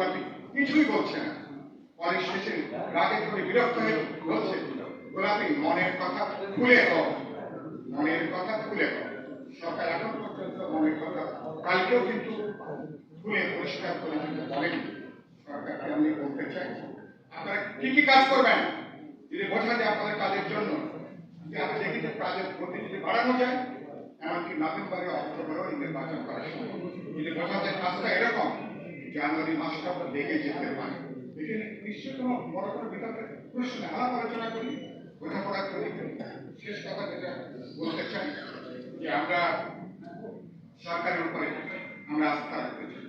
Party কিছুই বলছে না। পরে শেষে রাগে করে বিরক্ত হয়ে বলছে, গোলাপি মনের কথা খুলে কও, মনের কথা খুলে কও। সরকার এখন পর্যন্ত মনের কথা কালকেও কিন্তু খুলে পরিষ্কার করে দিতে বলেন। সরকারকে আমি বলতে চাই, আপনারা কি কি কাজ করবেন যদি বোঝা যায় আপনাদের কাজের জন্য, যদি আমরা দেখি যে কাজের গতি যদি বাড়ানো যায়, এমনকি নভেম্বরে অক্টোবরেও নির্বাচন করা সম্ভব। যদি বোঝা যায় কাজটা এরকম জানুয়ারি মাসটা লেগে যেতে পারে, এখানে নিশ্চয় কোনো বড় কোনো বিতর্কের প্রশ্ন আলাপ আলোচনা করি, বোঝাপড়া তৈরি করি। শেষ কথা যেটা বলতে চাই যে আমরা সরকারের উপরে আমরা আস্থা রাখতে চাই।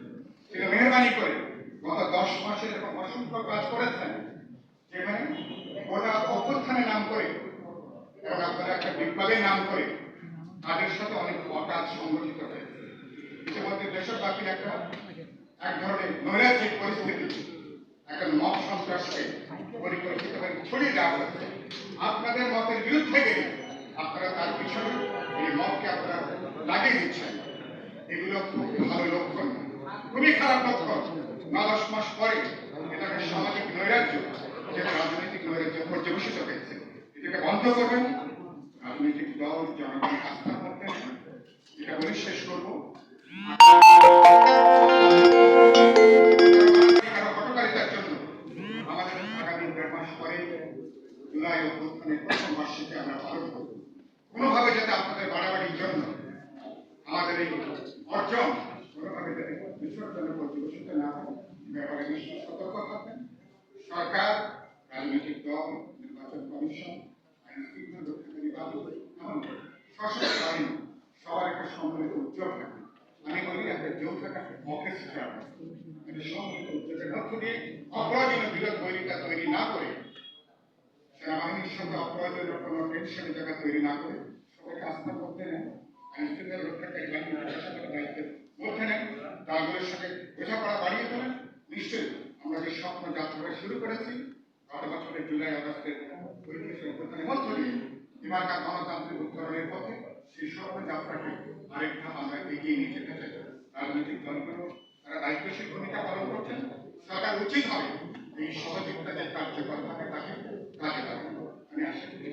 সেটা মেহরবানি করে গত 10 মাসে এরকম অসংখ্য কাজ করেছেন যেখানে গোটা অভ্যুত্থানের নাম করে এবং আপনারা একটা বিপ্লবের নাম করে তাদের সাথে অনেক অকাজ সংগঠিত হয়েছে। ইতিমধ্যে দেশব্যাপী এক ধরনের নৈরাজ্যিক পরিস্থিতি, একটা মব সন্ত্রাসকে পরিকল্পিতভাবে ছড়িয়ে দেওয়া হচ্ছে। আপনাদের মতের বিরুদ্ধে গেলে আপনারা তার পিছনে এই মবকে আপনারা লাগিয়ে দিচ্ছেন। এগুলো খুব ভালো লক্ষণ, খুবই খারাপ লক্ষণ। 9-10 মাস পরে এটাকে সামাজিক নৈরাজ্য, যেটা রাজনৈতিক নৈরাজ্য পর্যবেসিত হয়েছে, এটাকে বন্ধ করবেন। রাজনৈতিক দল জনগণের আস্থার মধ্যে এটা বলে শেষ করবো। হটকারিতার জন্য আমাদের আগামী 1.5 মাস পরে জুলাই অভ্যুত্থানের প্রথম বার্ষিকী আমরা পালন করব। কোনোভাবে যাতে আপনাদের বাড়াবাড়ির জন্য আমাদের এই অর্জন কোনোভাবে যাতে বিসর্জনে পর্যবেসিত না হয়, ব্যাপারে নিশ্চয় সতর্ক থাকবেন। সরকার, রাজনৈতিক দল, নির্বাচন কমিশন, আইন শৃঙ্খলা রক্ষাকারী বাহিনী, এমনকি সশস্ত্র বাহিনী সবার একটা সম্মিলিত উদ্যোগ থাকে। আমি বলি একটা যৌথ অর্কেস্ট্রা, সম্মিলিত উদ্যোগের মধ্য দিয়ে অপ্রয়োজনীয় বিরোধ বৈরিতা তৈরি না করে, সেনাবাহিনীর সাথে অপ্রয়োজনীয় কোনো টেনশনের জায়গা তৈরি না করে সবাইকে আস্থার মধ্যে নেন, আইন শৃঙ্খলা রক্ষাকারী বাহিনী প্রশাসনের দায়িত্বের মধ্যে নেন, দলগুলোর সাথে বোঝাপড়া বাড়িয়ে তোলেন। নিশ্চয়ই আমরা যে স্বপ্ন যাত্রা শুরু করেছি গত বছরের জুলাই আগস্টের পরিবেশের অভ্যুত্থানের মধ্য দিয়ে এবারকার গণতান্ত্রিক উত্তরণের পথে সেই স্বপ্ন যাত্রাকে আরেক ধাপ আমরা এগিয়ে নিয়ে যেতে চাই। রাজনৈতিক দলগুলো তারা দায়িত্বশীল ভূমিকা পালন করছেন। সরকার উচিত হবে এই সহযোগিতা যে কার্যকর থাকে তাকে কাজে লাগানো। আমি আশা করি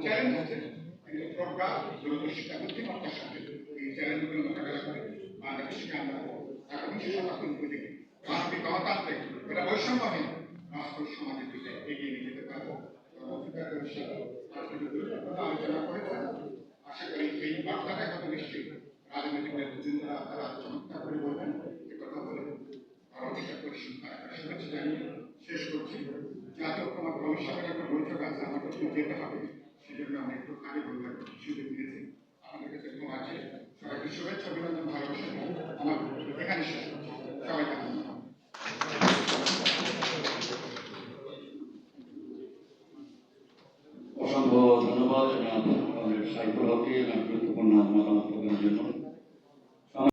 চ্যালেঞ্জ আছে, কিন্তু প্রজ্ঞা, দূরদর্শিতা, বুদ্ধিমত্তার সাথে এই চ্যালেঞ্জগুলো মোকাবেলা করে বাংলাদেশকে আমরা একবিংশ শতাব্দীর উপযোগী মানবিক গণতান্ত্রিক এটা বৈষম্যহীন রাষ্ট্র সমাজের দিকে এগিয়ে নিয়ে যেতে পারবো। আলোচনা করেছেন, আশা করি এই বার্তাটা কত নিশ্চয়ই রাজনৈতিক নেতৃবৃন্দরা তারা চমৎকার করে বলবেন। একথা বলে শুভেচ্ছা জানিয়ে শেষ করছি। জাতীয় ঐক্যমত্য কমিশনের একটা বৈঠক আছে, আমাকে যেতে হবে, সেজন্য আমি একটু আগে বলবার সুযোগ দিয়েছি। আমাদের কাছে এরকম আছে। সবাইকে শুভেচ্ছা, অভিনন্দন, ভালোবাসা আমার এখানে শেষ করছি। সবাইকে অসংখ্য ধন্যবাদ সাইফুল হককে গুরুত্বপূর্ণ মতামত প্রদানের জন্য।